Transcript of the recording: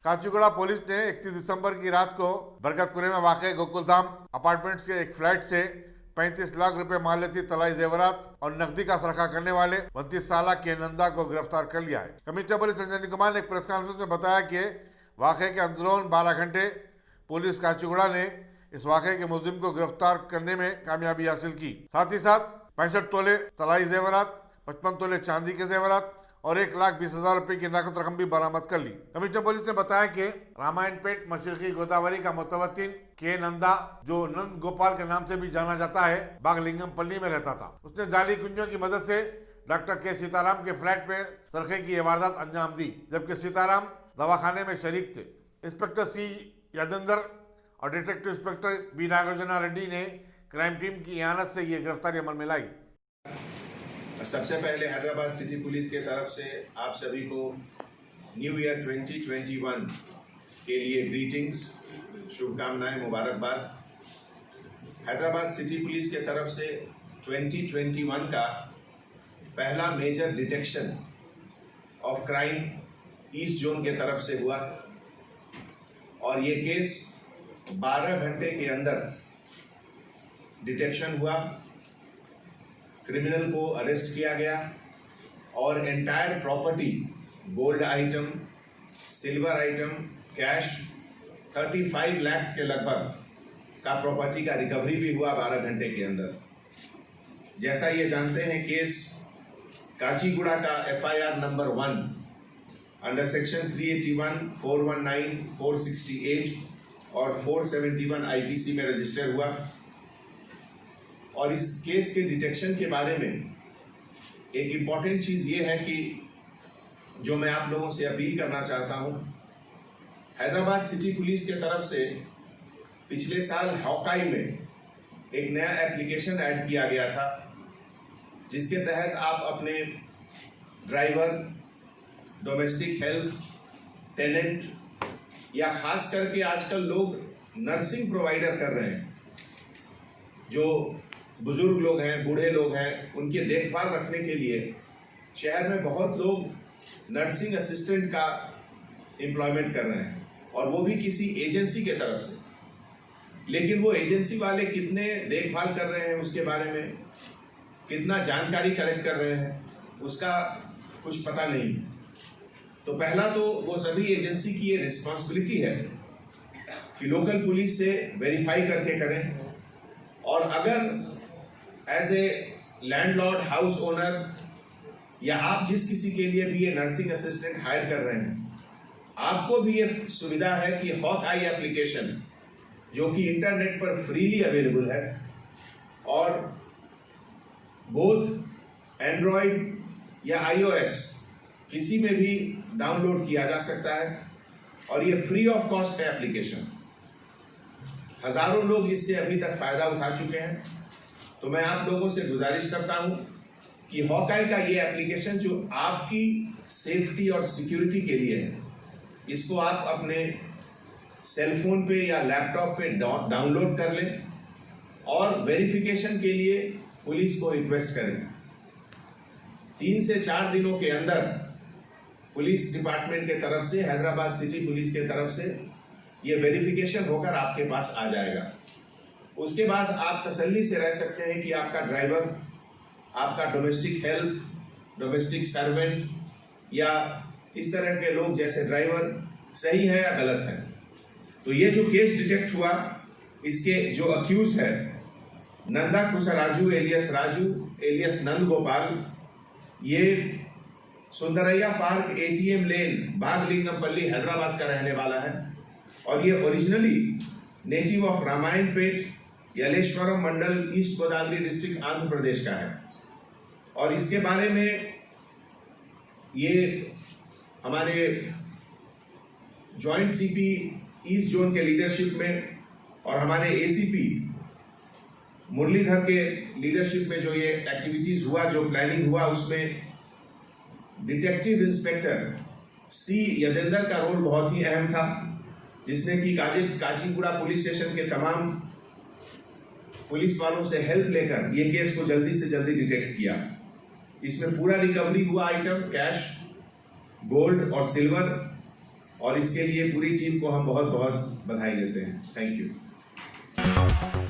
Kacheguda police ने 31 दिसंबर की रात को बरकतपुरे में वाक़ गोकुलधाम अपार्टमेंट्स के एक फ्लैट से 35 लाख रुपए माल्यती तलाई जेवरात और नकदी का सरखा करने वाले 32 साल के नंदा को गिरफ्तार कर लिया है। कमिश्नर पुलिस संजय कुमार ने एक प्रेस कॉन्फ्रेंस में बताया कि वाक़े के अंदरून 12 घंटे पुलिस काचीगुड़ा ने इस वाक़े के मुलजिम को गिरफ्तार करने में कामयाबी हासिल की। साथ ही साथ 65 तोले तलाई जेवरात, 55 तोले चांदी के जेवरात और 1,20,000 रुपए की नकद रकम भी बरामद कर ली। कमिश्नर पुलिस ने बताया कि रामायणपेट मशरकी गोदावरी का मुतवत्तिन के नंदा, जो नंद गोपाल के नाम से भी जाना जाता है, बागलिंगमपल्ली में रहता था। उसने जाली कुंजों की मदद से डॉक्टर के सीताराम के फ्लैट में सरखे की वारदात अंजाम दी, जबकि सीताराम दवाखाने में शरीक थे। इंस्पेक्टर सी यादेंद्र और detective inspector B Nagarjuna Reddy ने क्राइम टीम की इयानत से ये गिरफ्तारी अमल में लाई। सबसे पहले हैदराबाद सिटी पुलिस के तरफ से आप सभी को न्यू ईयर 2021 के लिए ग्रीटिंग्स, शुभकामनाएं, मुबारकबाद। हैदराबाद सिटी पुलिस के तरफ से 2021 का पहला major detection of crime east zone के तरफ से हुआ और ये केस 12 घंटे के अंदर डिटेक्शन हुआ, क्रिमिनल को अरेस्ट किया गया और entire property, gold item, silver item, cash 35 lakh के लगभग का प्रॉपर्टी का रिकवरी भी हुआ 12 घंटे के अंदर। जैसा ये जानते हैं, केस काचीगुड़ा का FIR नंबर 1 अंडर सेक्शन 381, 419, 468 और 471 IPC में रजिस्टर हुआ और इस केस के डिटेक्शन के बारे में एक इम्पॉर्टेंट चीज़ ये है कि जो मैं आप लोगों से अपील करना चाहता हूँ, हैदराबाद सिटी पुलिस के तरफ से पिछले साल हॉकाई में एक नया एप्लीकेशन ऐड किया गया था, जिसके तहत आप अपने ड्राइवर, डोमेस्टिक हेल्प, टेनेंट या खास करके आजकल लोग नर्सिंग प्रोवाइडर कर रहे हैं, जो बुजुर्ग लोग हैं, बूढ़े लोग हैं, उनकी देखभाल रखने के लिए शहर में बहुत लोग नर्सिंग असिस्टेंट का एम्प्लॉयमेंट कर रहे हैं और वो भी किसी एजेंसी के तरफ से। लेकिन वो एजेंसी वाले कितने देखभाल कर रहे हैं, उसके बारे में कितना जानकारी कलेक्ट कर रहे हैं, उसका कुछ पता नहीं। तो पहला तो वो सभी एजेंसी की ये रिस्पॉन्सिबिलिटी है कि लोकल पुलिस से वेरीफाई करके करें और अगर as a landlord, house owner या आप जिस किसी के लिए भी ये नर्सिंग असिस्टेंट हायर कर रहे हैं, आपको भी ये सुविधा है कि हॉक-आई एप्लीकेशन, जो कि इंटरनेट पर फ्रीली अवेलेबल है और बोथ एंड्रॉयड या iOS किसी में भी डाउनलोड किया जा सकता है और ये फ्री ऑफ कॉस्ट है एप्लीकेशन। हजारों लोग इससे अभी तक फायदा उठा चुके हैं। तो मैं आप लोगों से गुजारिश करता हूं कि हॉकाई का ये एप्लीकेशन जो आपकी सेफ्टी और सिक्योरिटी के लिए है, इसको आप अपने सेलफोन पे या लैपटॉप पे डाउनलोड कर लें और वेरिफिकेशन के लिए पुलिस को रिक्वेस्ट करें। 3 से 4 दिनों के अंदर पुलिस डिपार्टमेंट के तरफ से, हैदराबाद सिटी पुलिस के तरफ से ये वेरिफिकेशन होकर आपके पास आ जाएगा। उसके बाद आप तसल्ली से रह सकते हैं कि आपका ड्राइवर, आपका डोमेस्टिक हेल्प, डोमेस्टिक सर्वेंट या इस तरह के लोग जैसे ड्राइवर सही है या गलत है। तो ये जो केस डिटेक्ट हुआ, इसके जो अक्यूज है नंदा कुसराजू एलियस राजू एलियस नंद गोपाल, ये Sundaraiah park ATM lane, Bagalingampalli, Hyderabad का रहने वाला है और ये originally native of Ramayanpet, Yeleswaram mandal, east Godavari district, Andhra Pradesh का है। और इसके बारे में ये हमारे जॉइंट CP ईस्ट जोन के लीडरशिप में और हमारे ACP मुरलीधर के लीडरशिप में जो ये एक्टिविटीज हुआ, जो प्लानिंग हुआ, उसमें डिटेक्टिव इंस्पेक्टर C यादेंद्र का रोल बहुत ही अहम था, जिसने कि काचीगुड़ा पुलिस स्टेशन के तमाम पुलिस वालों से हेल्प लेकर ये केस को जल्दी से जल्दी डिटेक्ट किया। इसमें पूरा रिकवरी हुआ आइटम, कैश, गोल्ड और सिल्वर और इसके लिए पूरी टीम को हम बहुत बहुत बधाई देते हैं। Thank you.